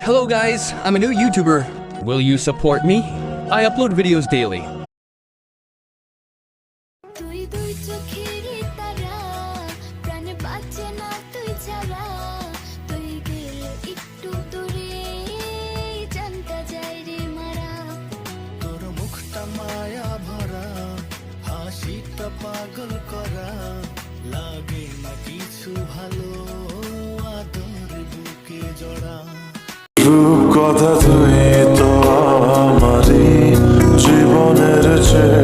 Hello guys, I'm a new YouTuber. Will you support me? I upload videos daily. পাগল করা লাগে না কিছু ভালো আদর বুকে জড়া রূপ কথা তুই তো আমারই জীবনের চেয়ে